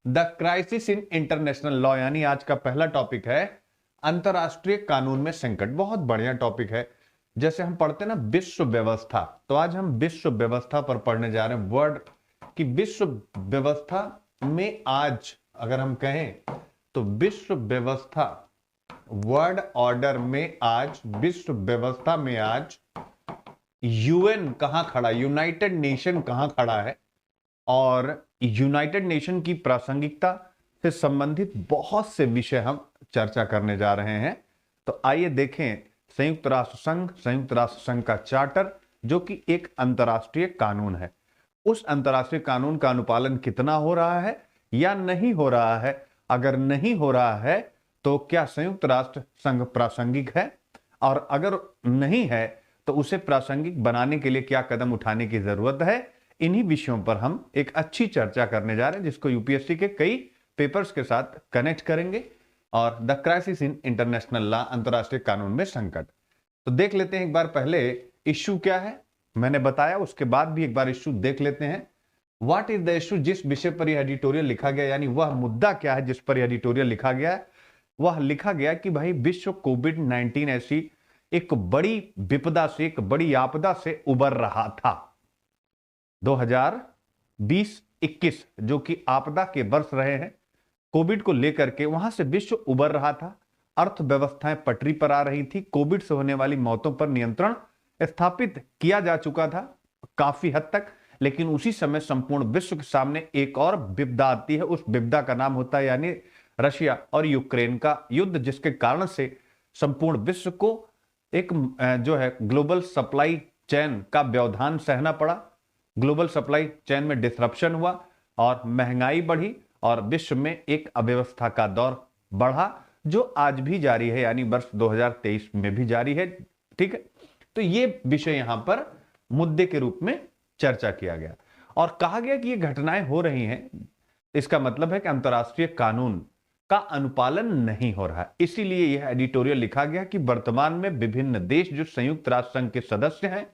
The crisis in international law, यानी आज का पहला टॉपिक है अंतरराष्ट्रीय कानून में संकट। बहुत बढ़िया टॉपिक है। जैसे हम पढ़ते हैं ना विश्व व्यवस्था, तो आज हम विश्व व्यवस्था पर पढ़ने जा रहे हैं। वर्ड की विश्व व्यवस्था में आज अगर हम कहें तो विश्व व्यवस्था, वर्ल्ड ऑर्डर में आज, विश्व व्यवस्था में आज यूएन कहां खड़ा, यूनाइटेड नेशन कहां खड़ा है, और यूनाइटेड नेशन की प्रासंगिकता से संबंधित बहुत से विषय हम चर्चा करने जा रहे हैं। तो आइए देखें संयुक्त राष्ट्र संघ, संयुक्त राष्ट्र संघ का चार्टर जो कि एक अंतरराष्ट्रीय कानून है, उस अंतरराष्ट्रीय कानून का अनुपालन कितना हो रहा है या नहीं हो रहा है। अगर नहीं हो रहा है तो क्या संयुक्त राष्ट्र संघ प्रासंगिक है, और अगर नहीं है तो उसे प्रासंगिक बनाने के लिए क्या कदम उठाने की जरूरत है। इन्हीं विषयों पर हम एक अच्छी चर्चा करने जा रहे हैं जिसको यूपीएससी के कई पेपर्स के साथ कनेक्ट करेंगे। और the crisis in international law, अंतरराष्ट्रीय कानून में संकट। तो देख लेते हैं एक बार पहले इश्यू क्या है, मैंने बताया, उसके बाद भी एक बार इश्यू देख लेते हैं। व्हाट इज द इश्यू, जिस विषय पर यह एडिटोरियल लिखा गया, यानी वह मुद्दा क्या है जिस पर यह एडिटोरियल लिखा गया है। वह लिखा गया कि भाई विश्व कोविड-19 ऐसी एक बड़ी विपदा से, एक बड़ी आपदा से उबर रहा था। 2020-21 जो कि आपदा के वर्ष रहे हैं, कोविड को लेकर के वहां से विश्व उबर रहा था, अर्थव्यवस्थाएं पटरी पर आ रही थी, कोविड से होने वाली मौतों पर नियंत्रण स्थापित किया जा चुका था काफी हद तक। लेकिन उसी समय संपूर्ण विश्व के सामने एक और विपदा आती है। उस विपदा का नाम होता है यानी रशिया और यूक्रेन का युद्ध, जिसके कारण से संपूर्ण विश्व को एक जो है ग्लोबल सप्लाई चेन का व्यवधान सहना पड़ा। ग्लोबल सप्लाई चेन में डिसरप्शन हुआ और महंगाई बढ़ी और विश्व में एक अव्यवस्था का दौर बढ़ा जो आज भी जारी है, यानी वर्ष 2023 में भी जारी है। ठीक है, तो ये विषय यहां पर मुद्दे के रूप में चर्चा किया गया और कहा गया कि ये घटनाएं हो रही हैं, इसका मतलब है कि अंतरराष्ट्रीय कानून का अनुपालन नहीं हो रहा है। इसीलिए यह एडिटोरियल लिखा गया कि वर्तमान में विभिन्न देश जो संयुक्त राष्ट्र संघ के सदस्य हैं,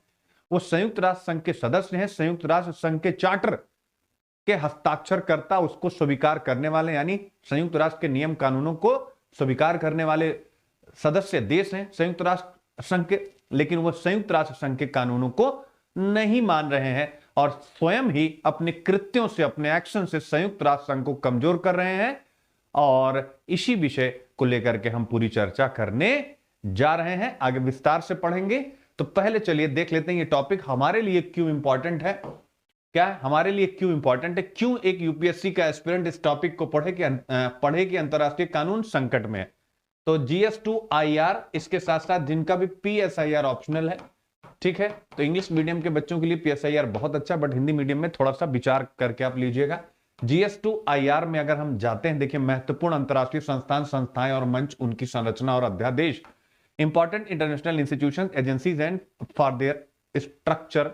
वो संयुक्त राष्ट्र संघ के सदस्य हैं, संयुक्त राष्ट्र संघ के चार्टर के हस्ताक्षरकर्ता, उसको स्वीकार करने वाले, यानी संयुक्त राष्ट्र के नियम कानूनों को स्वीकार करने वाले सदस्य देश हैं संयुक्त राष्ट्र संघ के, लेकिन वो संयुक्त राष्ट्र संघ के कानूनों को नहीं मान रहे हैं और स्वयं ही अपने कृत्यों से, अपने एक्शन से संयुक्त राष्ट्र संघ को कमजोर कर रहे हैं। और इसी विषय को लेकर के हम पूरी चर्चा करने जा रहे हैं, आगे विस्तार से पढ़ेंगे। तो पहले चलिए देख लेते हैं ये टॉपिक हमारे लिए क्यों इंपॉर्टेंट है। क्या है हमारे लिए क्यों इंपॉर्टेंट है, क्यों एक यूपीएससी का एस्पिरेंट इस टॉपिक को पढ़े कि अंतरराष्ट्रीय कानून संकट में है। तो GS2IR, इसके साथ साथ जिनका भी PSIR ऑप्शनल है, ठीक है, तो इंग्लिश मीडियम के बच्चों के लिए PSIR बहुत अच्छा, बट हिंदी मीडियम में थोड़ा सा विचार करके आप लीजिएगा। GS2IR में अगर हम जाते हैं, देखिए महत्वपूर्ण अंतरराष्ट्रीय संस्थान, संस्थाएं और मंच, उनकी संरचना और अध्यादेश, important international institution, agencies and for their structure,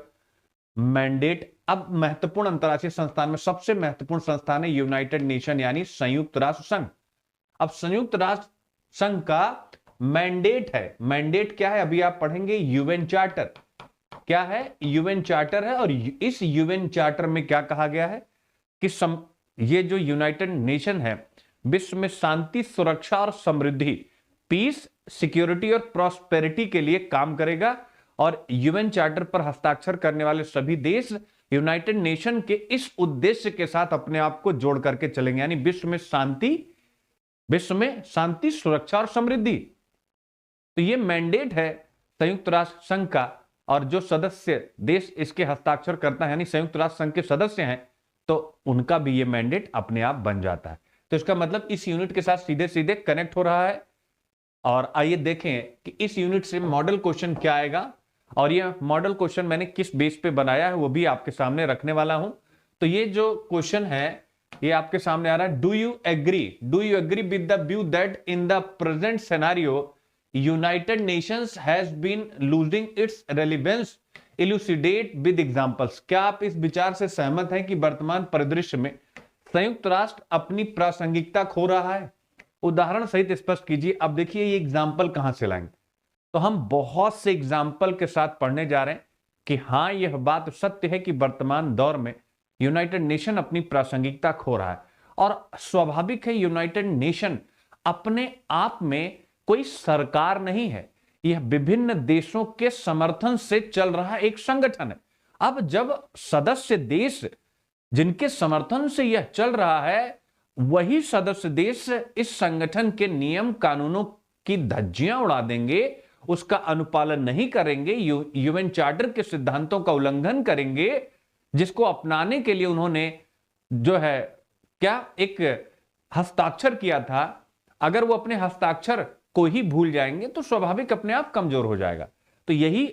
mandate. अब महत्वपूर्ण अंतरराष्ट्रीय संस्थान में सबसे महत्वपूर्ण संस्थान है यूनाइटेड नेशन यानी संयुक्त राष्ट्र संघ। अब संयुक्त राष्ट्र संघ का मैंडेट है, मैंडेट क्या है अभी आप पढ़ेंगे, यूएन चार्टर। क्या है, यूएन चार्टर है। और इस यूएन चार्टर में क्या कहा गया है कि ये जो यूनाइटेड नेशन है विश्व में शांति, सुरक्षा और समृद्धि, पीस, सिक्योरिटी और प्रॉस्पेरिटी के लिए काम करेगा। और यूएन चार्टर पर हस्ताक्षर करने वाले सभी देश यूनाइटेड नेशन के इस उद्देश्य के साथ अपने आप को जोड़ करके चलेंगे, यानी विश्व में शांति, सुरक्षा और समृद्धि। तो ये मैंडेट है संयुक्त राष्ट्र संघ का, और जो सदस्य देश इसके हस्ताक्षर करता है यानी संयुक्त राष्ट्र संघ के सदस्य हैं, तो उनका भी ये मैंडेट अपने आप बन जाता है। तो इसका मतलब इस यूनिट के साथ सीधे सीधे कनेक्ट हो रहा है। और आइए देखें कि इस यूनिट से मॉडल क्वेश्चन क्या आएगा, और ये मॉडल क्वेश्चन मैंने किस बेस पे बनाया है वो भी आपके सामने रखने वाला हूं। तो ये जो क्वेश्चन है ये आपके सामने आ रहा है, do you agree with the view that in the present scenario United Nations has been losing its relevance, elucidate with examples. क्या आप इस विचार से सहमत हैं कि वर्तमान परिदृश्य में संयुक्त राष्ट्र अपनी प्रासंगिकता खो रहा है? उदाहरण सहित स्पष्ट कीजिए। अब देखिए ये एग्जाम्पल कहां से लाएंगे, तो हम बहुत से एग्जाम्पल के साथ पढ़ने जा रहे हैं कि हां यह बात सत्य है कि वर्तमान दौर में यूनाइटेड नेशन अपनी प्रासंगिकता खो रहा है। और स्वाभाविक है, यूनाइटेड नेशन अपने आप में कोई सरकार नहीं है, यह विभिन्न देशों के समर्थन से चल रहा एक संगठन है। अब जब सदस्य देश जिनके समर्थन से यह चल रहा है, वही सदस्य देश इस संगठन के नियम कानूनों की धज्जियां उड़ा देंगे, उसका अनुपालन नहीं करेंगे, यूएन चार्टर के सिद्धांतों का उल्लंघन करेंगे, जिसको अपनाने के लिए उन्होंने जो है क्या एक हस्ताक्षर किया था, अगर वो अपने हस्ताक्षर को ही भूल जाएंगे तो स्वाभाविक अपने आप कमजोर हो जाएगा। तो यही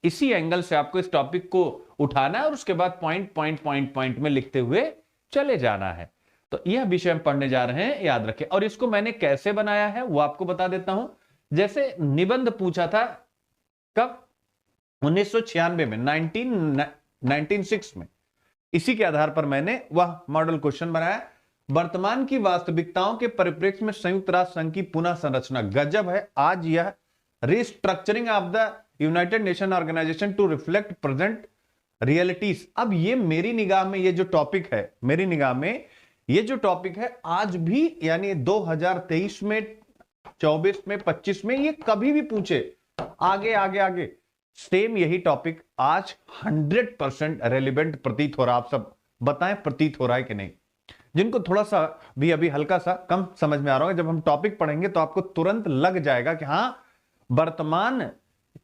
इसी एंगल से आपको इस टॉपिक को उठाना है और उसके बाद पॉइंट पॉइंट पॉइंट पॉइंट में लिखते हुए चले जाना है। तो यह विषय हम पढ़ने जा रहे हैं, याद रखें। और इसको मैंने कैसे बनाया है वो आपको बता देता हूं। जैसे निबंध पूछा था कब, 1996 में, 1996 में, इसी के आधार पर मैंने वह मॉडल क्वेश्चन बनाया। वर्तमान की वास्तविकताओं के परिप्रेक्ष्य में संयुक्त राष्ट्र संघ की पुनः संरचना। गजब है, आज यह restructuring of the United Nation organisation to reflect present realities. अब ये मेरी निगाह में ये जो टॉपिक है, मेरी निगाह में ये जो टॉपिक है आज भी, यानी 2023 में, 24 में, 25 में, ये कभी भी पूछे, आगे आगे आगे सेम यही टॉपिक आज 100% रेलिवेंट प्रतीत हो रहा। आप सब बताएं प्रतीत हो रहा है कि नहीं। जिनको थोड़ा सा भी अभी हल्का सा कम समझ में आ रहा है, जब हम टॉपिक पढ़ेंगे तो आपको तुरंत लग जाएगा कि हां, वर्तमान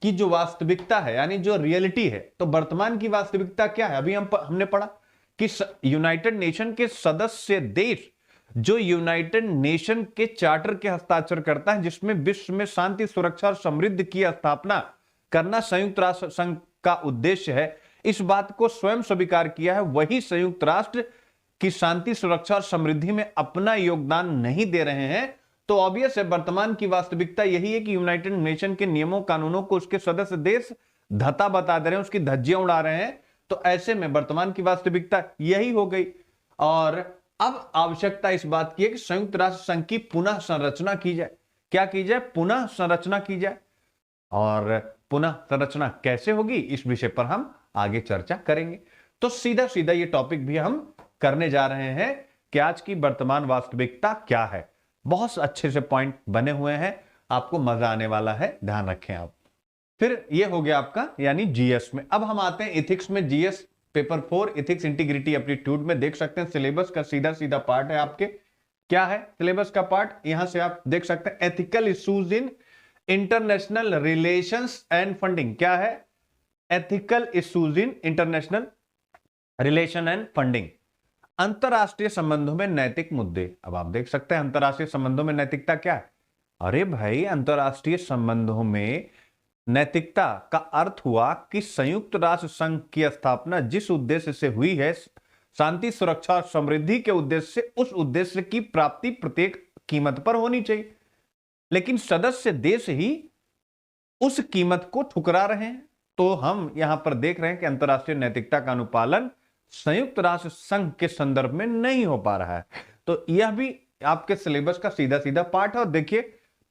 की जो वास्तविकता है, यानी जो रियलिटी है, तो वर्तमान की वास्तविकता क्या है। अभी हमने पढ़ा कि यूनाइटेड नेशन के सदस्य देश जो यूनाइटेड नेशन के चार्टर के हस्ताक्षर करता है, जिसमें विश्व में शांति, सुरक्षा और समृद्धि की स्थापना करना संयुक्त राष्ट्र संघ का उद्देश्य है, इस बात को स्वयं स्वीकार किया है, वही संयुक्त राष्ट्र की शांति, सुरक्षा और समृद्धि में अपना योगदान नहीं दे रहे हैं। तो ऑब्वियस है, वर्तमान की वास्तविकता यही है कि यूनाइटेड नेशन के नियमों कानूनों को उसके सदस्य देश धता बता दे रहे हैं, उसकी धज्जियां उड़ा रहे हैं। तो ऐसे में वर्तमान की वास्तविकता यही हो गई। और अब आवश्यकता इस बात की है कि संयुक्त राष्ट्र संघ की पुनः संरचना की जाए। क्या की जाए? पुनः संरचना की जाए। और पुनः संरचना कैसे होगी, इस विषय पर हम आगे चर्चा करेंगे। तो सीधा सीधा ये टॉपिक भी हम करने जा रहे हैं कि आज की वर्तमान वास्तविकता क्या है। बहुत अच्छे से पॉइंट बने हुए हैं, आपको मजा आने वाला है, ध्यान रखें आप। फिर ये हो गया आपका यानी जीएस में। अब हम आते हैं इथिक्स में। GS paper 4 ethics integrity aptitude में देख सकते हैं सिलेबस का सीधा सीधा पार्ट है आपके। क्या है सिलेबस का पार्ट? यहां से आप देख सकते हैं ethical issues in international relations and funding. क्या है? Ethical issues in international relation and funding. अंतरराष्ट्रीय संबंधों में नैतिक मुद्दे। अब आप देख सकते हैं अंतरराष्ट्रीय संबंधों में नैतिकता क्या है। अरे भाई, अंतरराष्ट्रीय संबंधों में नैतिकता का अर्थ हुआ कि संयुक्त राष्ट्र संघ की स्थापना जिस उद्देश्य से हुई है, शांति, सुरक्षा और समृद्धि के उद्देश्य से, उस उद्देश्य की प्राप्ति प्रत्येक कीमत पर होनी चाहिए। लेकिन सदस्य देश ही उस कीमत को ठुकरा रहे हैं। तो हम यहां पर देख रहे हैं कि अंतरराष्ट्रीय नैतिकता का अनुपालन संयुक्त राष्ट्र संघ के संदर्भ में नहीं हो पा रहा है। तो यह भी आपके सिलेबस का सीधा सीधा पार्ट है। और देखिए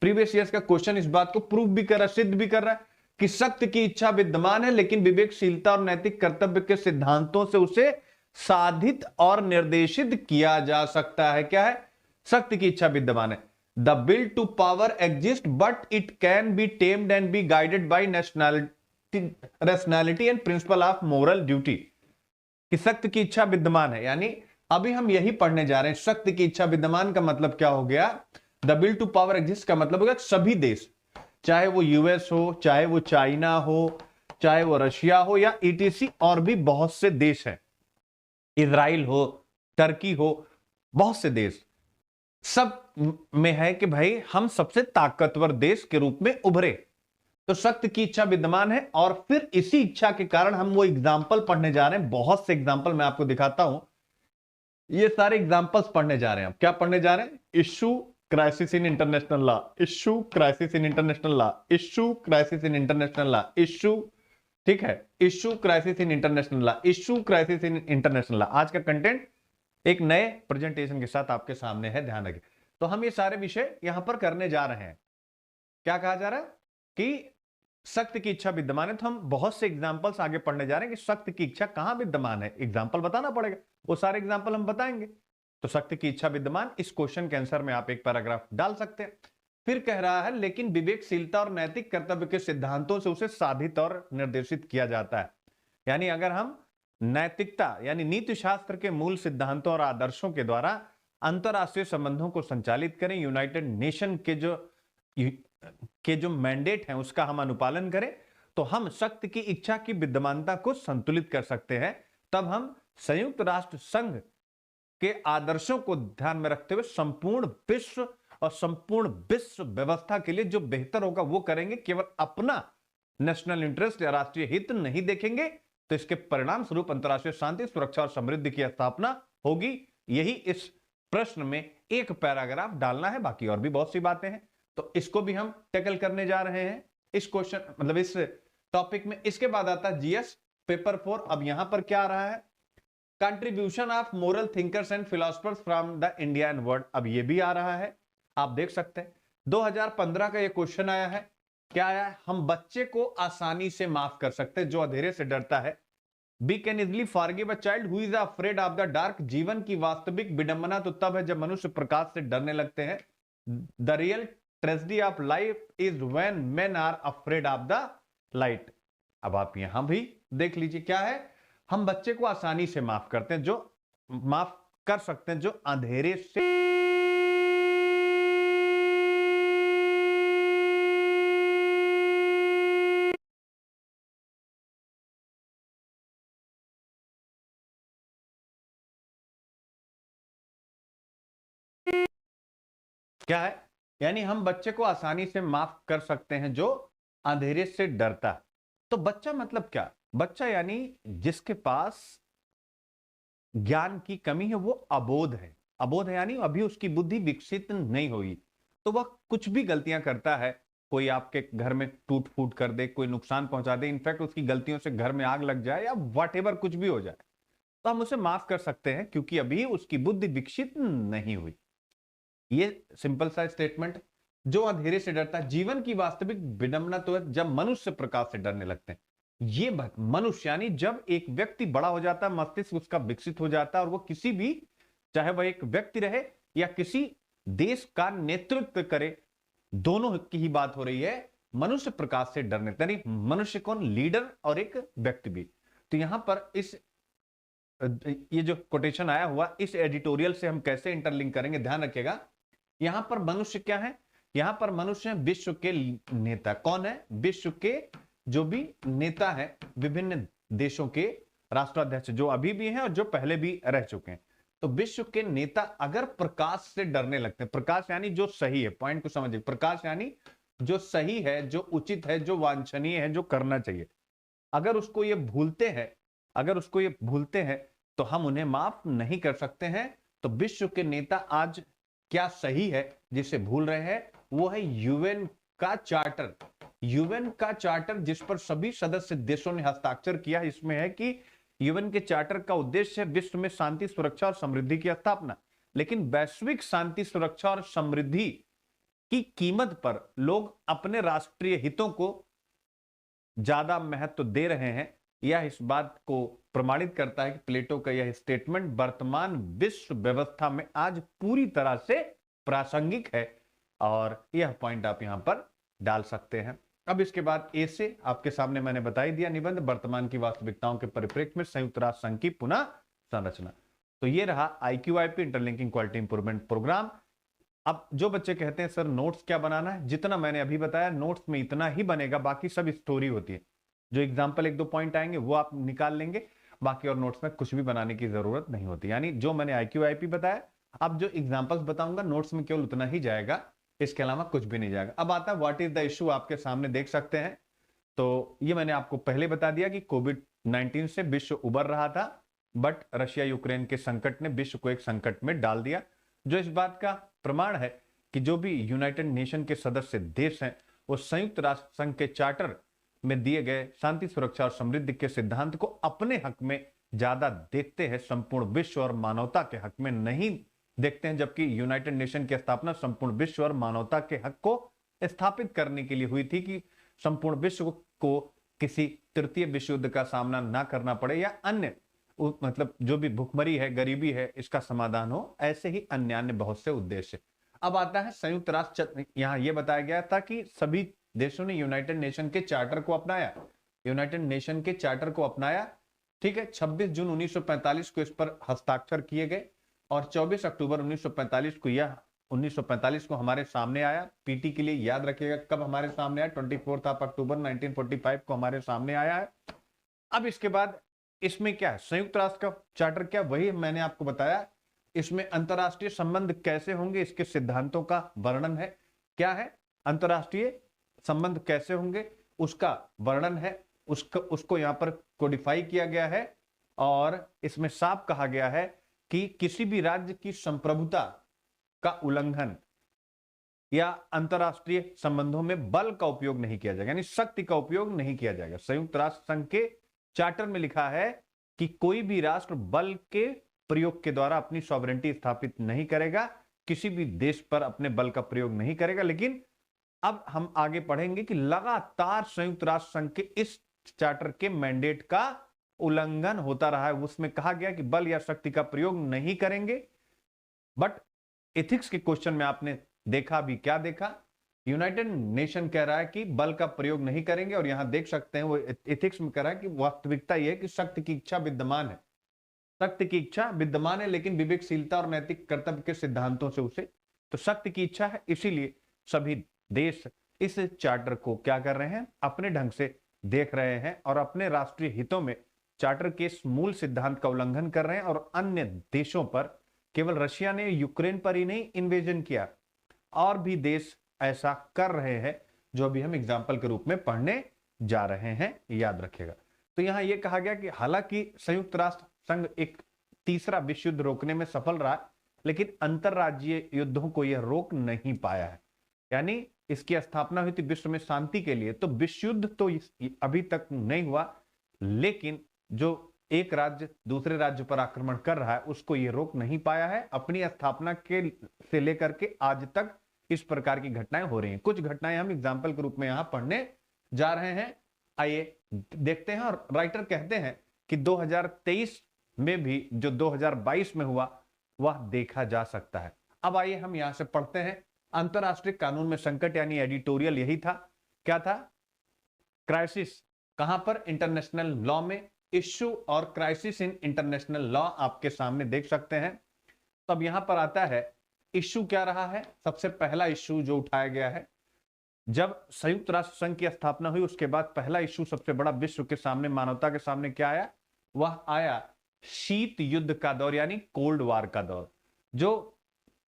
प्रीवियस ईयर का क्वेश्चन इस बात को प्रूव भी कर रहा है, सिद्ध भी कर रहा है कि सख्त की इच्छा विद्यमान है, लेकिन विवेकशीलता और नैतिक कर्तव्य के सिद्धांतों से उसे साधित और निर्देशित किया जा सकता है। क्या है? सख्त की इच्छा विद्यमान है। The will to power exist but it can be tamed and be guided by rationality and principle of moral duty. कि सख्त की इच्छा विद्यमान है, यानी अभी हम यही पढ़ने जा रहे हैं। सख्त की इच्छा विद्यमान का मतलब क्या हो गया? The will to power exist का मतलब हो गया सभी देश, चाहे वो यूएस हो, चाहे वो चाइना हो, चाहे वो रशिया हो, या ईटीसी और भी बहुत से देश हैं, इजराइल हो, टर्की हो, बहुत से देश, सब में है कि भाई हम सबसे ताकतवर देश के रूप में उभरे। तो सख्त की इच्छा विद्यमान है। और फिर इसी इच्छा के कारण हम वो एग्जाम्पल पढ़ने जा रहे हैं। बहुत से एग्जाम्पल मैं आपको दिखाता हूं, ये सारे एग्जाम्पल्स पढ़ने जा रहे हैं। आप क्या पढ़ने जा रहे हैं? Issue crisis in international law, issue crisis in international law, issue crisis in international law, issue, ठीक है, issue crisis in international law, issue crisis in international law. आज का कंटेंट एक नए प्रेजेंटेशन के साथ आपके सामने है, ध्यान रखिए। तो हम ये सारे विषय यहां पर करने जा रहे हैं। क्या कहा जा रहा है कि सख्त की इच्छा विद्यमान है। तो हम बहुत से एग्जांपल्स आगे पढ़ने जा रहे हैं कि सख्त की इच्छा कहां विद्यमान है। एग्जांपल बताना पड़ेगा, वो सारे एग्जांपल हम बताएंगे। तो शक्ति की इच्छा विद्यमान, इस क्वेश्चन के आंसर में आप एक पैराग्राफ डाल सकते हैं। फिर कह रहा है लेकिन विवेकशीलता और नैतिक कर्तव्य के सिद्धांतों से उसे साधित और निर्देशित किया जाता है। यानी अगर हम नैतिकता यानी नीति शास्त्र के मूल सिद्धांतों और आदर्शों के द्वारा अंतरराष्ट्रीय संबंधों को संचालित करें, यूनाइटेड नेशन के जो मैंडेट है उसका हम अनुपालन करें, तो हम शक्ति की इच्छा की विद्यमानता को संतुलित कर सकते हैं। तब हम संयुक्त राष्ट्र संघ के आदर्शों को ध्यान में रखते हुए संपूर्ण विश्व व्यवस्था के लिए जो बेहतर होगा वो करेंगे। केवल अपना नेशनल इंटरेस्ट या राष्ट्रीय हित नहीं देखेंगे, तो इसके परिणाम स्वरूप अंतरराष्ट्रीय शांति, सुरक्षा और समृद्धि की स्थापना होगी। यही इस प्रश्न में एक पैराग्राफ डालना है, बाकी और भी बहुत सी बातें हैं, तो इसको भी हम टैकल करने जा रहे हैं इस क्वेश्चन मतलब इस टॉपिक में। इसके बाद आता है जीएस पेपर 4। अब यहां पर क्या आ रहा है, contribution of moral thinkers and philosophers from the Indian world. अब ये भी आ रहा है, आप देख सकते हैं 2015 का ये क्वेश्चन आया है। क्या आया है, हम बच्चे को आसानी से माफ कर सकते हैं जो अंधेरे से डरता है। We can easily forgive a child who is afraid of the dark. जीवन की वास्तविक विडंबना तो तब है जब मनुष्य प्रकाश से डरने लगते हैं। The real tragedy of life is when men are afraid of the light. अब आप यहां भी देख लीजिए क्या है, हम बच्चे को आसानी से माफ करते हैं, जो माफ कर सकते हैं जो अंधेरे से क्या है, यानी हम बच्चे को आसानी से माफ कर सकते हैं जो अंधेरे से डरता है। तो बच्चा मतलब क्या, बच्चा यानी जिसके पास ज्ञान की कमी है, वो अबोध है। अबोध है यानी अभी उसकी बुद्धि विकसित नहीं हुई, तो वह कुछ भी गलतियां करता है। कोई आपके घर में टूट फूट कर दे, कोई नुकसान पहुंचा दे, इनफैक्ट उसकी गलतियों से घर में आग लग जाए या व्हाटएवर कुछ भी हो जाए, तो हम उसे माफ कर सकते हैं क्योंकि अभी उसकी बुद्धि विकसित नहीं हुई। ये सिंपल सा स्टेटमेंट। जो अंधेरे से डरता है, जीवन की वास्तविक विडंबना तो है जब मनुष्य प्रकाश से डरने लगते हैं। ये मनुष्य यानी जब एक व्यक्ति बड़ा हो जाता है, मस्तिष्क उसका विकसित हो जाता है और वो किसी भी, चाहे वह एक व्यक्ति रहे या किसी देश का नेतृत्व करे, दोनों की ही बात हो रही है, मनुष्य प्रकाश से डरने लगता है। यानी मनुष्य कौन, लीडर और एक व्यक्ति भी। तो यहां पर ये जो कोटेशन आया हुआ, इस एडिटोरियल से हम कैसे इंटरलिंक करेंगे, ध्यान रखिएगा। यहां पर मनुष्य क्या है, यहां पर मनुष्य विश्व के नेता। कौन है, विश्व के जो भी नेता है, विभिन्न देशों के राष्ट्राध्यक्ष जो अभी भी हैं और जो पहले भी रह चुके हैं। तो विश्व के नेता अगर प्रकाश से डरने लगते हैं, प्रकाश यानी जो सही है, पॉइंट को समझिए, प्रकाश यानी जो सही है, जो उचित है, जो वांछनीय है, जो करना चाहिए, अगर उसको ये भूलते हैं तो हम उन्हें माफ नहीं कर सकते हैं। तो विश्व के नेता आज क्या सही है जिसे भूल रहे हैं, वो है यूएन का चार्टर। यूएन का चार्टर जिस पर सभी सदस्य देशों ने हस्ताक्षर किया, इसमें है कि यूएन के चार्टर का उद्देश्य है विश्व में शांति, सुरक्षा और समृद्धि की स्थापना। लेकिन वैश्विक शांति, सुरक्षा और समृद्धि की कीमत पर लोग अपने राष्ट्रीय हितों को ज्यादा महत्व दे रहे हैं। यह इस बात को प्रमाणित करता है कि प्लेटो का यह स्टेटमेंट वर्तमान विश्व व्यवस्था में आज पूरी तरह से प्रासंगिक है, और यह पॉइंट आप यहां पर डाल सकते हैं। अब इसके बाद ए से आपके सामने मैंने बता ही दिया, निबंध वर्तमान की वास्तविकताओं के परिप्रेक्ष्य में संयुक्त राष्ट्र संघ की पुनः संरचना। तो ये रहा IQIP interlinking quality improvement programme. अब जो बच्चे कहते हैं सर नोट्स क्या बनाना है, जितना मैंने अभी बताया नोट्स में इतना ही बनेगा, बाकी सब स्टोरी होती है। जो एग्जाम्पल एक दो पॉइंट आएंगे वो आप निकाल लेंगे, बाकी और नोट्स में कुछ भी बनाने की जरूरत नहीं होती। यानी जो मैंने IQIP बताया, अब जो एग्जाम्पल्स बताऊंगा नोट्स में केवल उतना ही जाएगा, इसके अलावा कुछ भी नहीं जाएगा। अब आता है व्हाट इज द इशू, आपके सामने देख सकते हैं। तो ये मैंने आपको पहले बता दिया कि कोविड-19 से विश्व उबर रहा था, बट रशिया यूक्रेन के संकट ने विश्व को एक संकट में डाल दिया, जो इस बात का प्रमाण है कि जो भी यूनाइटेड नेशन के सदस्य देश हैं वो संयुक्त राष्ट्र संघ के चार्टर में दिए गए शांति, सुरक्षा और समृद्धि के सिद्धांत को अपने हक में ज्यादा देखते हैं, संपूर्ण विश्व और मानवता के हक में नहीं देखते हैं। जबकि यूनाइटेड नेशन की स्थापना संपूर्ण विश्व और मानवता के हक को स्थापित करने के लिए हुई थी कि संपूर्ण विश्व को किसी तृतीय विश्व युद्ध का सामना ना करना पड़े या अन्य मतलब जो भी भुखमरी है, गरीबी है, इसका समाधान हो। ऐसे ही अन्य अन्य बहुत से उद्देश्य। अब आता है संयुक्त राष्ट्र। यहाँ ये बताया गया था कि सभी देशों ने यूनाइटेड नेशन के चार्टर को अपनाया, यूनाइटेड नेशन के चार्टर को अपनाया। ठीक है, 26 जून 1945 को इस पर हस्ताक्षर किए गए और 24 अक्टूबर 1945 को यह 1945 को हमारे सामने आया। पीटी के लिए याद रखिएगा कब हमारे सामने आया, 24 अक्टूबर 1945 को हमारे सामने आया है। अब इसके बाद इसमें क्या है, संयुक्त राष्ट्र का चार्टर क्या, वही मैंने आपको बताया। इसमें अंतरराष्ट्रीय संबंध कैसे होंगे, इसके सिद्धांतों का वर्णन है। क्या है, अंतरराष्ट्रीय संबंध कैसे होंगे उसका वर्णन है, उसको यहां पर कोडिफाई किया गया है। और इसमें साफ कहा गया है कि किसी भी राज्य की संप्रभुता का उल्लंघन या अंतरराष्ट्रीय संबंधों में बल का उपयोग नहीं किया जाएगा, यानी शक्ति का उपयोग नहीं किया जाएगा। संयुक्त राष्ट्र संघ के चार्टर में लिखा है कि कोई भी राष्ट्र बल के प्रयोग के द्वारा अपनी सॉवरेंटी स्थापित नहीं करेगा, किसी भी देश पर अपने बल का प्रयोग नहीं करेगा। लेकिन अब हम आगे पढ़ेंगे कि लगातार संयुक्त राष्ट्र संघ के इस चार्टर के मैंडेट का उल्लंघन होता रहा है। उसमें कहा गया कि बल या शक्ति का प्रयोग नहीं करेंगे, बट एथिक्स के क्वेश्चन में आपने देखा भी, क्या देखा, यूनाइटेड नेशन कह रहा है कि बल का प्रयोग नहीं करेंगे। और यहां देख सकते हैं वो एथिक्स में कह रहा है कि वास्तविकता यह है कि शक्ति की इच्छा विद्यमान है, शक्ति की इच्छा विद्यमान है, लेकिन विवेकशीलता और नैतिक कर्तव्य के सिद्धांतों से उसे, तो शक्ति की इच्छा है, इसीलिए सभी देश इस चार्टर को क्या कर रहे हैं, अपने ढंग से देख रहे हैं और अपने राष्ट्रीय हितों में चार्टर के इस मूल सिद्धांत का उल्लंघन कर रहे हैं। और अन्य देशों पर, केवल रशिया ने यूक्रेन पर ही नहीं इन्वेजन किया, और भी देश ऐसा कर रहे हैं, जो अभी हम एग्जाम्पल के रूप में पढ़ने जा रहे हैं, याद रखिएगा। तो यहां यह कहा गया कि हालांकि संयुक्त राष्ट्र संघ एक तीसरा विश्व युद्ध रोकने में सफल रहा, लेकिन अंतरराज्यीय युद्धों को यह रोक नहीं पाया है। यानी इसकी स्थापना हुई थी विश्व में शांति के लिए, तो विश्व युद्ध तो अभी तक नहीं हुआ, लेकिन जो एक राज्य दूसरे राज्य पर आक्रमण कर रहा है उसको ये रोक नहीं पाया है। अपनी स्थापना के से लेकर के आज तक इस प्रकार की घटनाएं हो रही हैं। कुछ घटनाएं हम एग्जाम्पल के रूप में यहां पढ़ने जा रहे हैं, आइए देखते हैं। और राइटर कहते हैं कि 2023 में भी जो 2022 में हुआ वह देखा जा सकता है। अब आइए हम यहां से पढ़ते हैं। अंतरराष्ट्रीय कानून में संकट, यानी एडिटोरियल यही था। क्या था, क्राइसिस कहां पर, इंटरनेशनल लॉ में। इश्यू और क्राइसिस इन इंटरनेशनल लॉ आपके सामने देख सकते हैं। तो अब यहां पर आता है इश्यू क्या रहा है। सबसे पहला इश्यू जो उठाया गया है, जब संयुक्त राष्ट्र संघ की स्थापना हुई उसके बाद पहला इश्यू सबसे बड़ा विश्व के सामने, मानवता के सामने क्या आया, वह आया शीत युद्ध का दौर, यानी कोल्ड वार का दौर, जो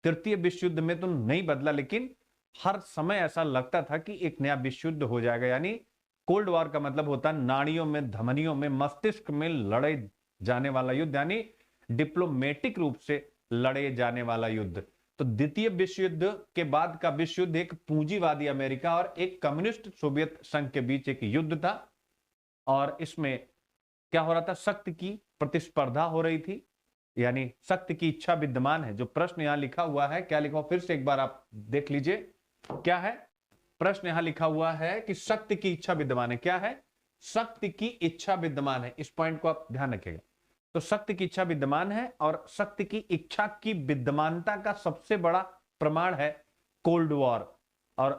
तृतीय विश्व युद्ध में तो नहीं बदला, लेकिन हर समय ऐसा लगता था कि एक नया विश्व युद्ध हो जाएगा। यानी कोल्ड वार का मतलब होता है नाड़ियों में, धमनियों में, मस्तिष्क में लड़े जाने वाला युद्ध, यानी डिप्लोमेटिक रूप से लड़े जाने वाला युद्ध। तो द्वितीय विश्व युद्ध के बाद का विश्व युद्ध एक पूंजीवादी अमेरिका और एक कम्युनिस्ट सोवियत संघ के बीच एक युद्ध था। और इसमें क्या हो रहा था, शक्ति की प्रतिस्पर्धा हो रही थी, यानी शक्ति की इच्छा विद्यमान है। जो प्रश्न यहां लिखा हुआ है, क्या लिखा हुआ, फिर से एक बार आप देख लीजिए। क्या है प्रश्न, यहां लिखा हुआ है कि शक्ति की इच्छा विद्यमान है। क्या है, शक्ति की इच्छा विद्यमान है। इस पॉइंट को आप ध्यान रखिएगा। तो शक्ति की इच्छा विद्यमान है, और शक्ति की इच्छा की विद्यमानता का सबसे बड़ा प्रमाण है कोल्ड वॉर। और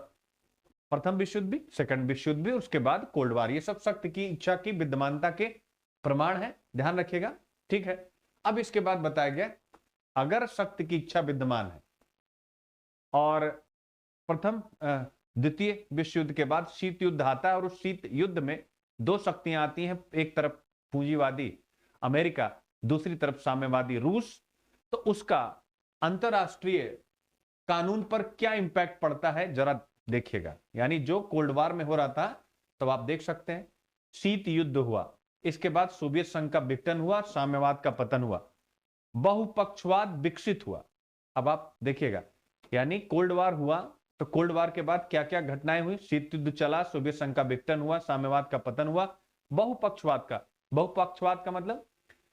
प्रथम विश्व युद्ध भी, सेकंड विश्व युद्ध भी, उसके बाद कोल्ड वॉर, ये सब शक्ति की इच्छा की विद्यमानता के प्रमाण है, ध्यान रखिएगा। ठीक है, अब इसके बाद बताया गया, अगर शक्ति की इच्छा विद्यमान है और प्रथम द्वितीय विश्व युद्ध के बाद शीत युद्ध आता है, और उस शीत युद्ध में दो शक्तियां आती हैं, एक तरफ पूंजीवादी अमेरिका, दूसरी तरफ साम्यवादी रूस। तो उसका अंतरराष्ट्रीय कानून पर क्या इंपैक्ट पड़ता है जरा देखिएगा। यानी जो कोल्ड वार में हो रहा था, तो आप देख सकते हैं शीत युद्ध हुआ, इसके बाद सोवियत संघ का विघटन हुआ, साम्यवाद का पतन हुआ, बहुपक्षवाद विकसित हुआ। अब आप देखिएगा, यानी कोल्ड वार हुआ, तो कोल्ड वार के बाद क्या क्या घटनाएं हुई, शीत युद्ध चला, सोवियत संघ का विघटन हुआ, साम्यवाद का पतन हुआ, बहुपक्षवाद का मतलब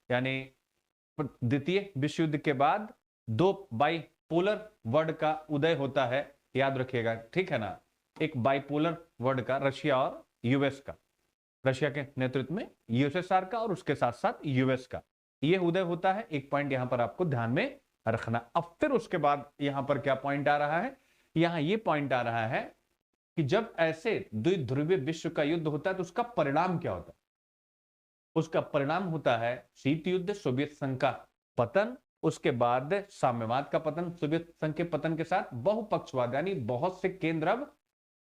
यानी द्वितीय विश्व युद्ध के बाद दो बाइपोलर वर्ल्ड का उदय होता है, याद रखिएगा, ठीक है ना। एक बाइपोलर वर्ल्ड का, रशिया और यूएस का, रशिया के नेतृत्व में यूएसएसआर का, और उसके साथ साथ यूएस का। ये उदय होता है, एक पॉइंट यहां पर आपको ध्यान में रखना। अब फिर उसके बाद यहां पर क्या पॉइंट आ रहा है, यहां ये पॉइंट आ रहा है कि जब ऐसे द्विध्रुवीय विश्व का युद्ध होता है तो उसका परिणाम क्या होता है। उसका परिणाम होता है शीत युद्ध, सोवियत संघ का पतन, उसके बाद साम्यवाद का पतन, सोवियत संघ के पतन के साथ बहुपक्षवाद, यानी बहुत से केंद्र अब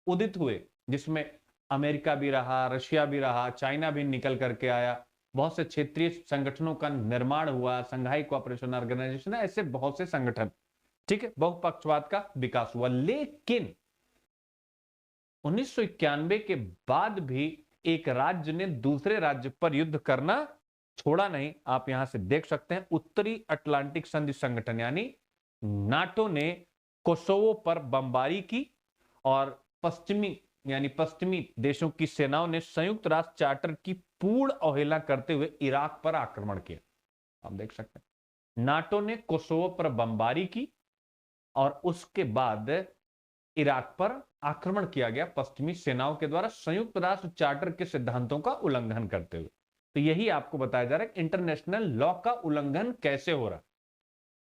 उदित हुए, जिसमें अमेरिका भी रहा, रशिया भी रहा, चाइना भी निकल करके आया, बहुत से क्षेत्रीय संगठनों का निर्माण हुआ, संघाई कोऑपरेशन ऑर्गेनाइजेशन, ऐसे बहुत से संगठन, ठीक है, बहुपक्षवाद का विकास हुआ। लेकिन 1991 के बाद भी एक राज्य ने दूसरे राज्य पर युद्ध करना छोड़ा नहीं। आप यहां से देख सकते हैं, उत्तरी अटलांटिक संधि संगठन यानी नाटो ने कोसोवो पर बमबारी की और पश्चिमी देशों की सेनाओं ने संयुक्त राष्ट्र चार्टर की पूर्ण अवहेलना करते हुए इराक पर आक्रमण किया। आप देख सकते हैं, नाटो ने कोसोवो पर बमबारी की और उसके बाद इराक पर आक्रमण किया गया पश्चिमी सेनाओं के द्वारा, संयुक्त राष्ट्र चार्टर के सिद्धांतों का उल्लंघन करते हुए। तो यही आपको बताया जा रहा है इंटरनेशनल लॉ का उल्लंघन कैसे हो रहा है,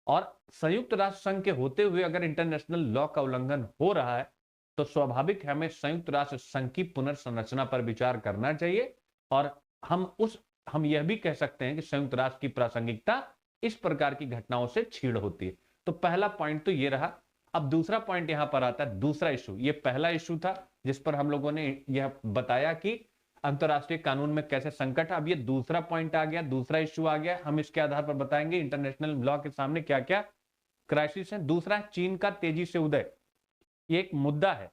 और संयुक्त राष्ट्र संघ के होते हुए अगर इंटरनेशनल लॉ का उल्लंघन हो रहा है तो स्वाभाविक है हमें संयुक्त राष्ट्र संघ की पुनर्संरचना पर विचार करना चाहिए। और हम यह भी कह सकते हैं कि संयुक्त राष्ट्र की प्रासंगिकता इस प्रकार की घटनाओं से छीड़ होती है। तो पहला पॉइंट तो ये रहा। अब दूसरा पॉइंट यहां पर आता है, दूसरा इशू। ये पहला इशू था जिस पर हम लोगों ने यह बताया कि अंतरराष्ट्रीय कानून में कैसे संकट है। अब ये दूसरा पॉइंट आ गया, दूसरा इशू आ गया। हम इसके आधार पर बताएंगे इंटरनेशनल लॉ के सामने क्या क्या क्राइसिस है। दूसरा है चीन का तेजी से उदय। ये एक मुद्दा है,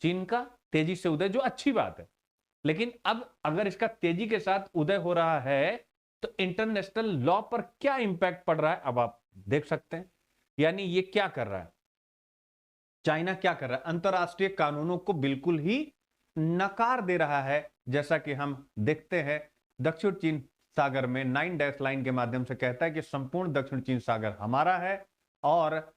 चीन का तेजी से उदय, जो अच्छी बात है, लेकिन अब अगर इसका तेजी के साथ उदय हो रहा है तो इंटरनेशनल लॉ पर क्या इंपैक्ट पड़ रहा है, अब आप देख सकते हैं। यानी ये क्या कर रहा है, चाइना क्या कर रहा है, अंतरराष्ट्रीय कानूनों को बिल्कुल ही नकार दे रहा है। जैसा कि हम देखते हैं, दक्षिण चीन सागर में 9 डैश लाइन के माध्यम से कहता है कि संपूर्ण दक्षिण चीन सागर हमारा है, और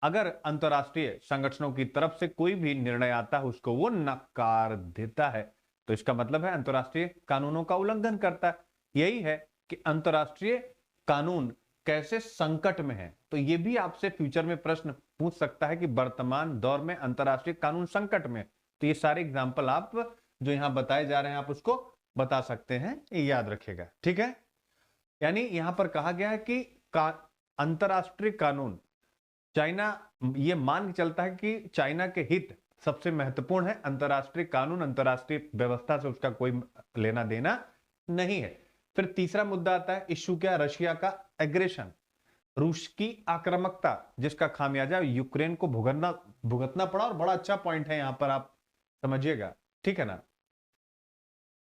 अगर अंतरराष्ट्रीय संगठनों की तरफ से कोई भी निर्णय आता है उसको वो नकार देता है। तो इसका मतलब है अंतरराष्ट्रीय कानूनों का उल्लंघन करता है। यही है कि अंतरराष्ट्रीय कानून कैसे संकट में है। तो ये भी आपसे फ्यूचर में प्रश्न पूछ सकता है कि वर्तमान दौर में अंतरराष्ट्रीय कानून संकट में। तो ये सारे एग्जाम्पल आप जो यहां बताए जा रहे हैं आप उसको बता सकते हैं, ये याद रखिएगा, ठीक है। यानी यहां पर कहा गया है कि अंतरराष्ट्रीय कानून, चाइना ये मान के चलता है कि चाइना के हित सबसे महत्वपूर्ण है, अंतरराष्ट्रीय कानून अंतरराष्ट्रीय व्यवस्था से उसका कोई लेना देना नहीं है। फिर तीसरा मुद्दा आता है, इश्यू क्या, रशिया का एग्रेशन, रूस की आक्रामकता, जिसका खामियाजा यूक्रेन को भुगतना पड़ा। और बड़ा अच्छा पॉइंट है यहां पर, आप समझिएगा, ठीक है ना।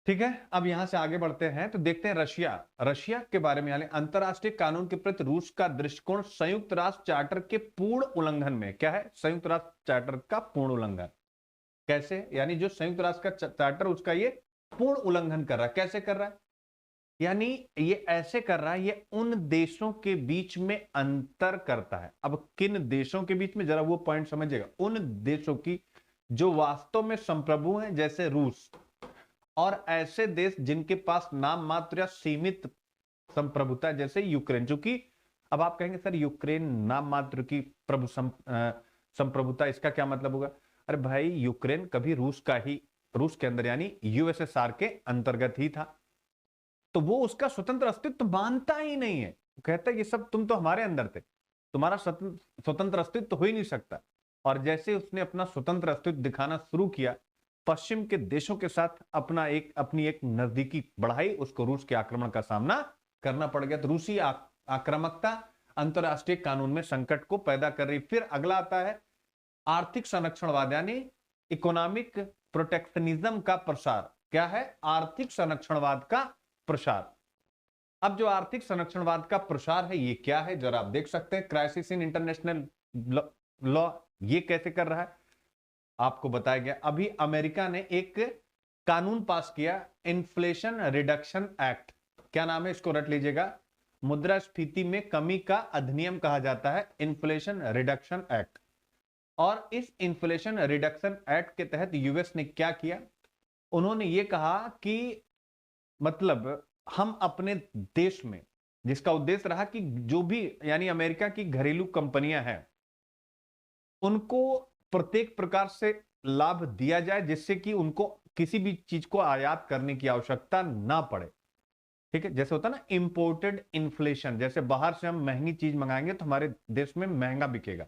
ठीक है, अब यहां से आगे बढ़ते हैं तो देखते हैं रशिया के बारे में। यानी अंतरराष्ट्रीय कानून के प्रति रूस का दृष्टिकोण संयुक्त राष्ट्र चार्टर के पूर्ण उल्लंघन में। क्या है, संयुक्त राष्ट्र चार्टर का पूर्ण उल्लंघन कैसे, यानी जो संयुक्त राष्ट्र का चार्टर उसका ये पूर्ण उल्लंघन कर रहा है। कैसे कर रहा है, यानी ये ऐसे कर रहा है, ये उन देशों के बीच में अंतर करता है। अब किन देशों के बीच में, जरा वो पॉइंट समझिएगा। उन देशों की जो वास्तव में संप्रभु हैं, जैसे रूस, और ऐसे देश जिनके पास नाम मात्र या सीमित संप्रभुता, जैसे यूक्रेन। चूंकि अब आप कहेंगे सर यूक्रेन नाम मात्र की संप्रभुता, इसका क्या मतलब होगा। अरे भाई, यूक्रेन कभी रूस के अंदर यानी यूएसएसआर के अंतर्गत ही था, तो वो उसका स्वतंत्र अस्तित्व मानता ही नहीं है। कहता है कि सब तुम तो हमारे अंदर थे, तुम्हारा स्वतंत्र अस्तित्व हो ही नहीं सकता। और जैसे उसने अपना स्वतंत्र अस्तित्व दिखाना शुरू किया, पश्चिम के देशों के साथ अपनी एक नजदीकी बढ़ाई, उसको रूस के आक्रमण का सामना करना पड़ गया। तो रूसी आक्रामकता अंतरराष्ट्रीय कानून में संकट को पैदा कर रही। फिर अगला आता है आर्थिक संरक्षणवाद, यानी इकोनॉमिक प्रोटेक्शनिज्म का प्रसार। क्या है, आर्थिक संरक्षणवाद का प्रसार। अब जो आर्थिक संरक्षणवाद का प्रसार है ये क्या है, जरा आप देख सकते हैं। क्राइसिस इन इंटरनेशनल लॉ, ये कैसे कर रहा है, आपको बताया गया। अभी अमेरिका ने एक कानून पास किया, इन्फ्लेशन रिडक्शन एक्ट। क्या नाम है, इसको रट लीजिएगा, मुद्रास्फीति में कमी का अधिनियम कहा जाता है, इन्फ्लेशन रिडक्शन एक्ट। और इस इन्फ्लेशन रिडक्शन एक्ट के तहत यूएस ने क्या किया, उन्होंने ये कहा कि मतलब हम अपने देश में जिसका उद्देश्य रहा कि जो भी यानी अमेरिका की घरेलू कंपनियां हैं उनको प्रत्येक प्रकार से लाभ दिया जाए, जिससे कि उनको किसी भी चीज को आयात करने की आवश्यकता ना पड़े। ठीक है, जैसे होता है ना इंपोर्टेड इन्फ्लेशन, जैसे बाहर से हम महंगी चीज मंगाएंगे तो हमारे देश में महंगा बिकेगा।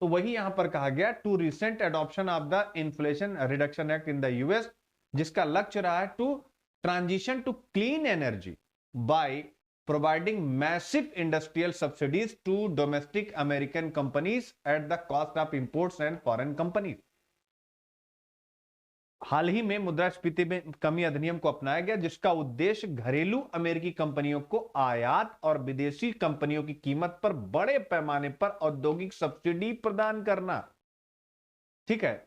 तो वही यहां पर कहा गया to recent adoption of the inflation reduction act in the US, जिसका लक्ष्य रहा है to transition to clean energy by providing massive industrial subsidies to domestic American companies at the cost of imports and foreign companies. हाल ही में मुद्रास्फीति में कमी अधिनियम को अपनाया गया, जिसका उद्देश्य घरेलू अमेरिकी कंपनियों को आयात और विदेशी कंपनियों की कीमत पर बड़े पैमाने पर औद्योगिक सब्सिडी प्रदान करना। ठीक है,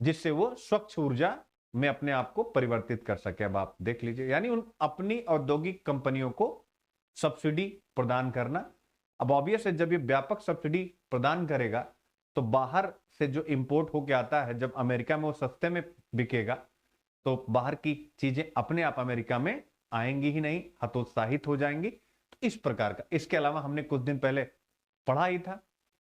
जिससे वो स्वच्छ ऊर्जा में अपने आप को परिवर्तित कर सके। अब आप देख लीजिए, यानी उन अपनी औद्योगिक कंपनियों को सब्सिडी प्रदान करना। अब ऑब्वियस है, जब ये व्यापक सब्सिडी प्रदान करेगा तो बाहर से जो इंपोर्ट होके आता है, जब अमेरिका में वो सस्ते में बिकेगा तो बाहर की चीजें अपने आप अमेरिका में आएंगी ही नहीं, हतोत्साहित हो जाएंगी। तो इस प्रकार का। इसके अलावा हमने कुछ दिन पहले पढ़ा ही था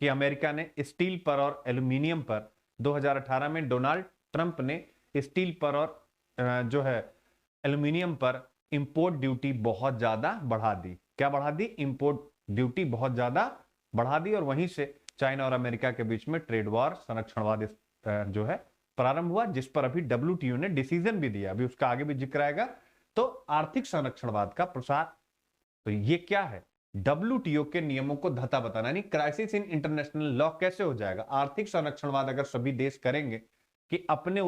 कि अमेरिका ने स्टील पर और एल्यूमिनियम पर 2018 में डोनाल्ड ट्रंप ने स्टील पर और जो है एल्यूमिनियम पर इंपोर्ट ड्यूटी बहुत ज्यादा बढ़ा दी। क्या बढ़ा दी? इंपोर्ट ड्यूटी बहुत ज्यादा बढ़ा दी, और वहीं से चाइना और अमेरिका के बीच में ट्रेड वॉर, संरक्षणवाद जो है प्रारंभ हुआ, जिस पर अभी डब्ल्यूटीओ ने डिसीजन भी दिया, अभी उसका आगे भी जिक्र आएगा। तो आर्थिक संरक्षणवाद का प्रसार, तो ये क्या है? डब्ल्यूटीओ के नियमों को धता बताना, यानी क्राइसिस इन इंटरनेशनल लॉ कैसे हो जाएगा? आर्थिक संरक्षणवाद अगर सभी देश करेंगे कि अपने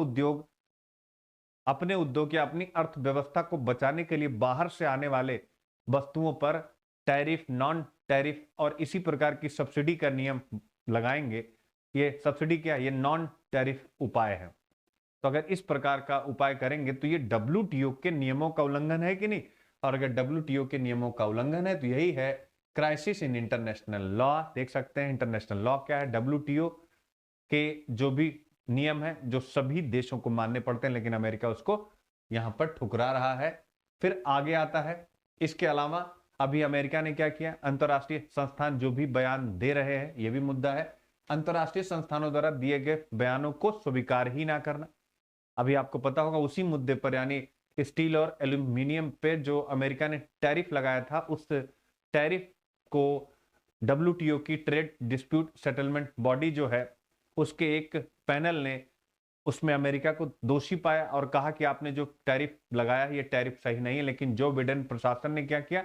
उद्योग या अपनी अर्थव्यवस्था को बचाने के लिए बाहर से आने वाले वस्तुओं पर टैरिफ, नॉन टैरिफ और इसी प्रकार की सब्सिडी का नियम लगाएंगे। ये सब्सिडी क्या है? ये नॉन टैरिफ उपाय है। तो अगर इस प्रकार का उपाय करेंगे तो ये डब्ल्यूटीओ के नियमों का उल्लंघन है कि नहीं? और अगर डब्ल्यूटीओ के नियमों का उल्लंघन है तो यही है क्राइसिस इन इंटरनेशनल लॉ। देख सकते हैं इंटरनेशनल लॉ क्या है। डब्ल्यूटीओ के जो भी नियम है जो सभी देशों को मानने पड़ते हैं, लेकिन अमेरिका उसको यहां पर ठुकरा रहा है। फिर आगे आता है, इसके अलावा अभी अमेरिका ने क्या किया? अंतरराष्ट्रीय संस्थान जो भी बयान दे रहे हैं, यह भी मुद्दा है, अंतरराष्ट्रीय संस्थानों द्वारा दिए गए बयानों को स्वीकार ही ना करना। अभी आपको पता होगा उसी मुद्दे पर, यानी स्टील और एल्यूमिनियम पे जो अमेरिका ने टैरिफ लगाया था, उस टैरिफ को डब्ल्यूटीओ की ट्रेड डिस्प्यूट सेटलमेंट बॉडी जो है, उसके एक पैनल ने उसमें अमेरिका को दोषी पाया और कहा कि आपने जो टैरिफ लगाया है ये टैरिफ सही नहीं है। लेकिन जो बिडेन प्रशासन ने क्या किया?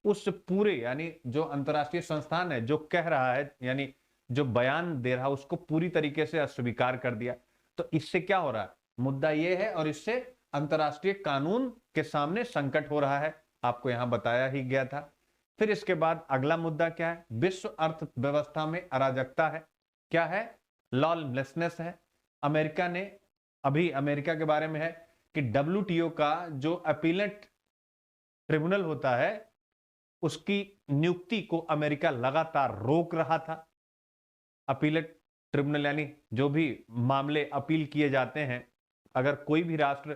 उस पूरे, यानी जो अंतरराष्ट्रीय संस्थान है जो कह रहा है, यानी जो बयान दे रहा है, उसको पूरी तरीके से अस्वीकार कर दिया। तो इससे क्या हो रहा है? मुद्दा ये है, और इससे अंतरराष्ट्रीय कानून के सामने संकट हो रहा है। आपको यहां बताया ही गया था। फिर इसके बाद अगला मुद्दा क्या है? विश्व अर्थव्यवस्था में अराजकता है। क्या है? लॉलेसनेस है। अमेरिका ने, अभी अमेरिका के बारे में है कि डब्ल्यूटीओ का जो अपीलेट ट्रिब्यूनल होता है उसकी नियुक्ति को अमेरिका लगातार रोक रहा था। अपीलेट ट्रिब्यूनल यानी जो भी मामले अपील किए जाते हैं, अगर कोई भी राष्ट्र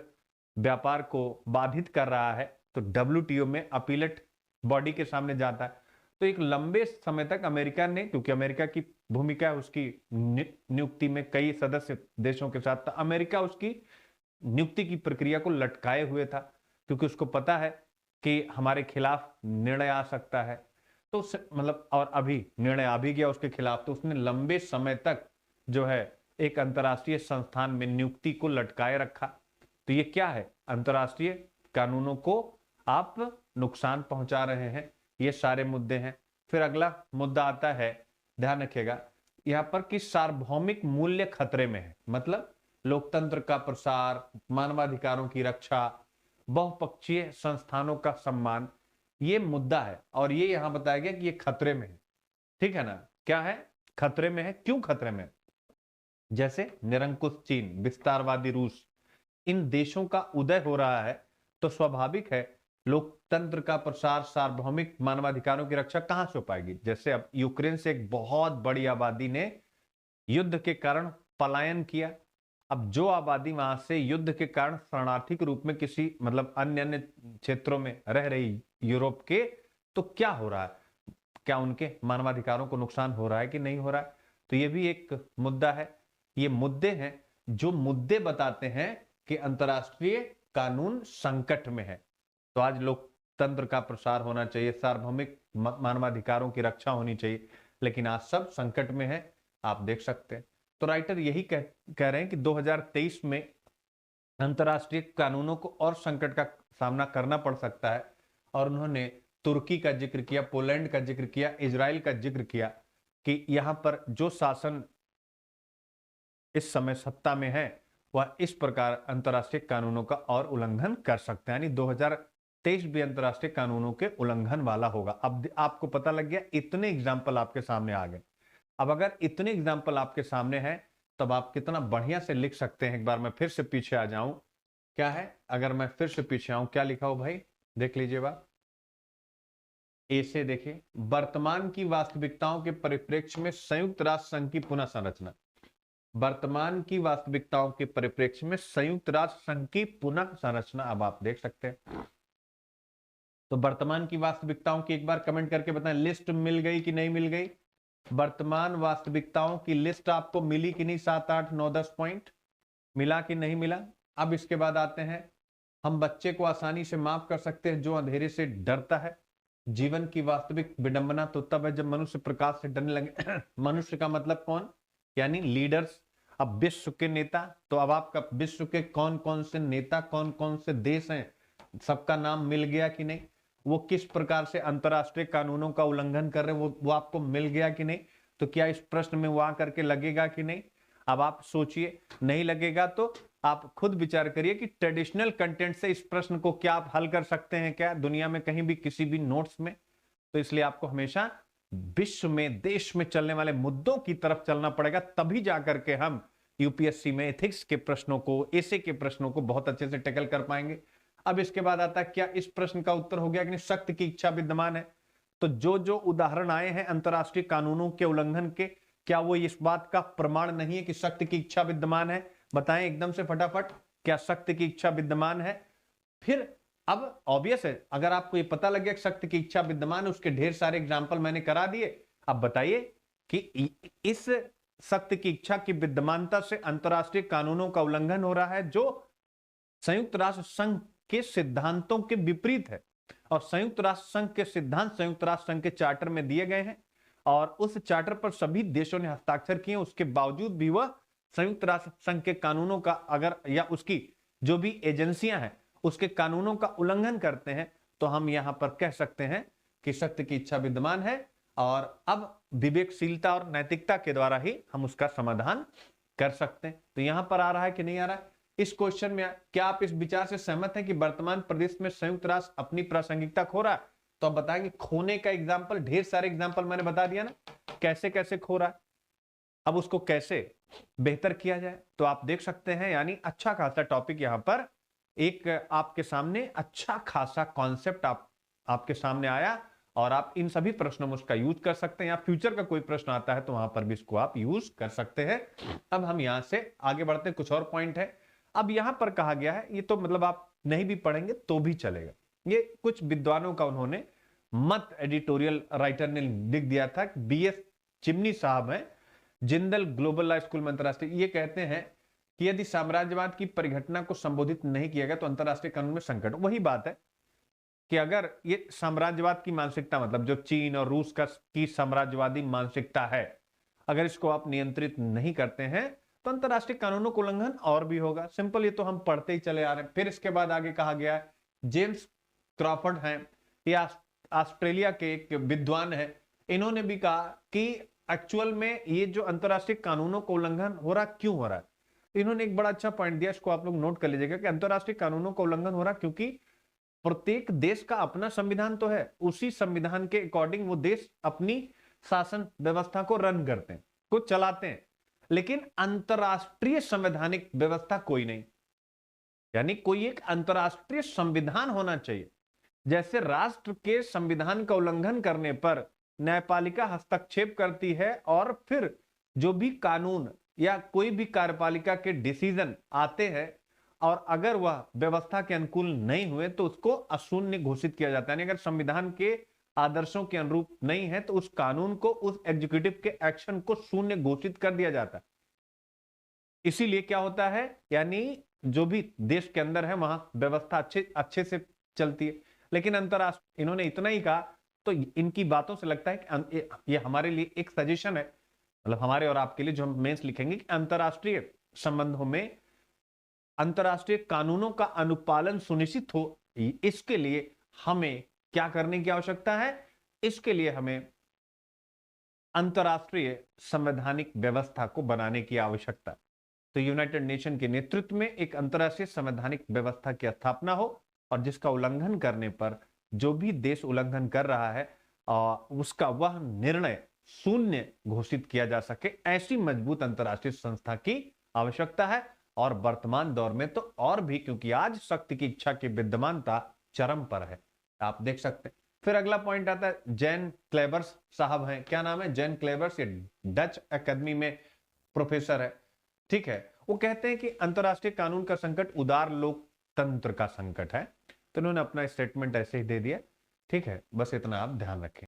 व्यापार को बाधित कर रहा है तो डब्ल्यूटीओ में अपीलेट बॉडी के सामने जाता है। तो एक लंबे समय तक अमेरिका ने, क्योंकि अमेरिका की भूमिका है उसकी नियुक्ति में कई सदस्य देशों के साथ, तो अमेरिका उसकी नियुक्ति की प्रक्रिया को लटकाए हुए था, क्योंकि उसको पता है कि हमारे खिलाफ निर्णय आ सकता है। तो मतलब, और अभी निर्णय आ भी गया उसके खिलाफ, तो उसने लंबे समय तक जो है एक अंतरराष्ट्रीय संस्थान में नियुक्ति को लटकाए रखा। तो ये क्या है? अंतरराष्ट्रीय कानूनों को आप नुकसान पहुंचा रहे हैं। ये सारे मुद्दे हैं। फिर अगला मुद्दा आता है, ध्यान रखिएगा यहां पर, कि सार्वभौमिक मूल्य खतरे में है। मतलब लोकतंत्र का प्रसार, मानवाधिकारों की रक्षा, बहुपक्षीय संस्थानों का सम्मान, ये मुद्दा है। और ये यहां बताया गया कि ये खतरे में है। ठीक है ना? क्या है? खतरे में है। क्यों खतरे में? जैसे निरंकुश चीन, विस्तारवादी रूस, इन देशों का उदय हो रहा है, तो स्वाभाविक है लोकतंत्र का प्रसार, सार्वभौमिक मानवाधिकारों की रक्षा कहां से हो पाएगी? जैसे अब यूक्रेन से एक बहुत बड़ी आबादी ने युद्ध के कारण पलायन किया। अब जो आबादी वहां से युद्ध के कारण शरणार्थी के रूप में किसी, मतलब अन्य क्षेत्रों में रह रही यूरोप के, तो क्या हो रहा है, क्या उनके मानवाधिकारों को नुकसान हो रहा है कि नहीं हो रहा है? तो ये भी एक मुद्दा है। ये मुद्दे हैं जो मुद्दे बताते हैं कि अंतर्राष्ट्रीय कानून संकट में है। तो आज लोकतंत्र का प्रसार होना चाहिए, सार्वभौमिक मानवाधिकारों की रक्षा होनी चाहिए, लेकिन आज सब संकट में है, आप देख सकते हैं। तो राइटर यही कह रहे हैं कि 2023 में अंतर्राष्ट्रीय कानूनों को और संकट का सामना करना पड़ सकता है। और उन्होंने तुर्की का जिक्र किया, पोलैंड का जिक्र किया, इजराइल का जिक्र किया कि यहां पर जो शासन इस समय सत्ता में है वह इस प्रकार अंतर्राष्ट्रीय कानूनों का और उल्लंघन कर सकते हैं। यानी 2023 भी अंतर्राष्ट्रीय कानूनों के उल्लंघन वाला होगा। अब आपको पता लग गया, इतने एग्जाम्पल आपके सामने आ गए। अब अगर इतने एग्जाम्पल आपके सामने हैं तब आप कितना बढ़िया से लिख सकते हैं। एक बार मैं फिर से पीछे आ जाऊं, क्या है, अगर मैं फिर से पीछे आऊं, क्या लिखा हो भाई, देख लीजिए बात। ए से देखिए, वर्तमान की वास्तविकताओं के परिप्रेक्ष्य में संयुक्त राष्ट्र संघ की पुनः संरचना। वर्तमान की वास्तविकताओं के परिप्रेक्ष्य में संयुक्त राष्ट्र संघ की पुनः संरचना। अब आप देख सकते हैं, तो वर्तमान की वास्तविकताओं की एक बार कमेंट करके बताएं, लिस्ट मिल गई कि नहीं मिल गई? वर्तमान वास्तविकताओं की लिस्ट आपको मिली कि नहीं? 7, 8, 9, 10 पॉइंट मिला कि नहीं मिला? अब इसके बाद आते हैं, हम बच्चे को आसानी से माफ कर सकते हैं जो अंधेरे से डरता है। जीवन की वास्तविक विडंबना तो तब है जब मनुष्य प्रकाश से डरने लगे। मनुष्य का मतलब कौन? यानी लीडर्स। अब विश्व के नेता, तो अब आपका विश्व के कौन कौन से नेता, कौन कौन से देश हैं, सबका नाम मिल गया कि नहीं? वो किस प्रकार से अंतरराष्ट्रीय कानूनों का उल्लंघन कर रहे हैं वो आपको मिल गया कि नहीं? तो क्या इस प्रश्न में वो आकर के लगेगा कि नहीं? अब आप सोचिए, नहीं लगेगा तो आप खुद विचार करिए कि ट्रेडिशनल कंटेंट से इस प्रश्न को क्या आप हल कर सकते हैं क्या दुनिया में कहीं भी किसी भी नोट्स में? तो इसलिए आपको हमेशा विश्व में, देश में चलने वाले मुद्दों की तरफ चलना पड़ेगा, तभी जाकर के हम यूपीएससी में एथिक्स के प्रश्नों को, एसे के प्रश्नों को बहुत अच्छे से टैकल कर पाएंगे। अब इसके बाद आता है, क्या इस प्रश्न का उत्तर हो गया कि नहीं, शक्ति की इच्छा विद्यमान है? तो जो जो उदाहरण आए हैं अंतरराष्ट्रीय कानूनों के उल्लंघन के, क्या वो इस बात का प्रमाण नहीं है कि शक्ति की इच्छा विद्यमान है? बताएं एकदम से फटाफट, क्या शक्ति की इच्छा विद्यमान है? फिर अब ऑब्वियस है, अगर आपको ये पता लग गया कि शक्ति की इच्छा विद्यमान है, उसके ढेर सारे एग्जाम्पल मैंने करा दिए। अब बताइए कि इस शक्ति की इच्छा की विद्यमानता से अंतरराष्ट्रीय कानूनों का उल्लंघन हो रहा है जो संयुक्त राष्ट्र संघ के सिद्धांतों के विपरीत है। और संयुक्त राष्ट्र संघ के सिद्धांत संयुक्त राष्ट्र संघ के चार्टर में दिए गए हैं और उस चार्टर पर सभी देशों ने हस्ताक्षर किए। उसके बावजूद भी वह संयुक्त राष्ट्र संघ के कानूनों का अगर, या उसकी जो भी एजेंसियां हैं उसके कानूनों का उल्लंघन करते हैं, तो हम यहां पर कह सकते हैं कि शक्ति की इच्छा विद्यमान है और अब विवेकशीलता और नैतिकता के द्वारा ही हम उसका समाधान कर सकते हैं। तो यहां पर आ रहा है कि नहीं आ रहा है? इस क्वेश्चन में क्या आप इस विचार से सहमत हैं कि वर्तमान प्रदेश में संयुक्त राष्ट्र अपनी प्रासंगिकता खो रहा है? तो आप बताएंगे खोने का एग्जाम्पल, ढेर सारे एग्जाम्पल मैंने बता दिया ना, कैसे कैसे खो रहा है, अब उसको कैसे बेहतर किया जाए। तो आप देख सकते हैं, यानी अच्छा खासा टॉपिक यहां पर एक आपके सामने, अच्छा खासा कॉन्सेप्ट आपके सामने आया और आप इन सभी प्रश्नों में उसका यूज कर सकते हैं। या फ्यूचर का कोई प्रश्न आता है तो वहां पर भी इसको आप यूज कर सकते हैं। अब हम यहां से आगे बढ़ते हैं, कुछ और पॉइंट है। अब यहां पर कहा गया है, ये तो मतलब आप नहीं भी पढ़ेंगे तो भी चलेगा, ये कुछ विद्वानों का उन्होंने मत एडिटोरियल राइटर ने लिख दिया था। बीएस चिमनी साहब हैं, जिंदल ग्लोबल लॉ स्कूल में अंतरराष्ट्रीय, ये कहते हैं कि यदि साम्राज्यवाद की परिघटना को संबोधित नहीं किया गया तो अंतरराष्ट्रीय कानून में संकट। वही बात है कि अगर ये साम्राज्यवाद की मानसिकता, मतलब जो चीन और रूस की साम्राज्यवादी मानसिकता है, अगर इसको आप नियंत्रित नहीं करते हैं तो अंतरराष्ट्रीय कानूनों का उल्लंघन और भी होगा। सिंपल, ये तो हम पढ़ते ही चले आ रहे हैं। फिर इसके बाद आगे कहा गया है, जेम्स क्रॉफर्ड हैं, या ऑस्ट्रेलिया के एक विद्वान है, इन्होंने भी कहा कि एक्चुअल में ये जो अंतरराष्ट्रीय कानूनों का उल्लंघन हो रहा, क्यों हो रहा है? इन्होंने एक बड़ा अच्छा पॉइंट दिया, इसको आप लोग नोट कर लीजिएगा कि अंतरराष्ट्रीय कानूनों का उल्लंघन हो रहा क्योंकि प्रत्येक देश का अपना संविधान तो है, उसी संविधान के अकॉर्डिंग वो देश अपनी शासन व्यवस्था को रन करते हैं, को चलाते हैं, लेकिन अंतरराष्ट्रीय संवैधानिक व्यवस्था कोई नहीं। यानी कोई एक अंतरराष्ट्रीय संविधान होना चाहिए। जैसे राष्ट्र के संविधान का उल्लंघन करने पर न्यायपालिका हस्तक्षेप करती है और फिर जो भी कानून या कोई भी कार्यपालिका के डिसीजन आते हैं और अगर वह व्यवस्था के अनुकूल नहीं हुए तो उसको अशून्य घोषित किया जाता है। यानी अगर संविधान के आदर्शों के अनुरूप नहीं है तो उस कानून को, उस एग्जीक्यूटिव के एक्शन को शून्य घोषित कर दिया जाता है। इसीलिए क्या होता है, यानी जो भी देश के अंदर है वहां व्यवस्था अच्छे अच्छे से चलती है, लेकिन अंतरराष्ट्रीय, इन्होंने इतना ही कहा तो इनकी बातों से लगता है कि ये हमारे लिए एक सजेशन है, मतलब हमारे और आपके लिए जो हम मेंस लिखेंगे कि अंतरराष्ट्रीय संबंधों में अंतरराष्ट्रीय कानूनों का अनुपालन सुनिश्चित हो, इसके लिए हमें क्या करने की आवश्यकता है, इसके लिए हमें अंतरराष्ट्रीय संवैधानिक व्यवस्था को बनाने की आवश्यकता है। तो यूनाइटेड नेशन के नेतृत्व में एक अंतरराष्ट्रीय संवैधानिक व्यवस्था की स्थापना हो और जिसका उल्लंघन करने पर, जो भी देश उल्लंघन कर रहा है उसका वह निर्णय शून्य घोषित किया जा सके, ऐसी मजबूत अंतरराष्ट्रीय संस्था की आवश्यकता है। और वर्तमान दौर में तो और भी, क्योंकि आज शक्ति की इच्छा की विद्यमानता चरम पर है, आप देख सकते हैं। फिर अगला पॉइंट आता है, जैन क्लेबर्स साहब हैं, क्या नाम है, जैन क्लेबर्स, ये डच एकेडमी में प्रोफेसर है, ठीक है। वो कहते हैं कि अंतरराष्ट्रीय कानून का संकट उदार लोकतंत्र का संकट है। तो उन्होंने अपना स्टेटमेंट ऐसे ही दे दिया, ठीक है, बस इतना आप ध्यान रखें।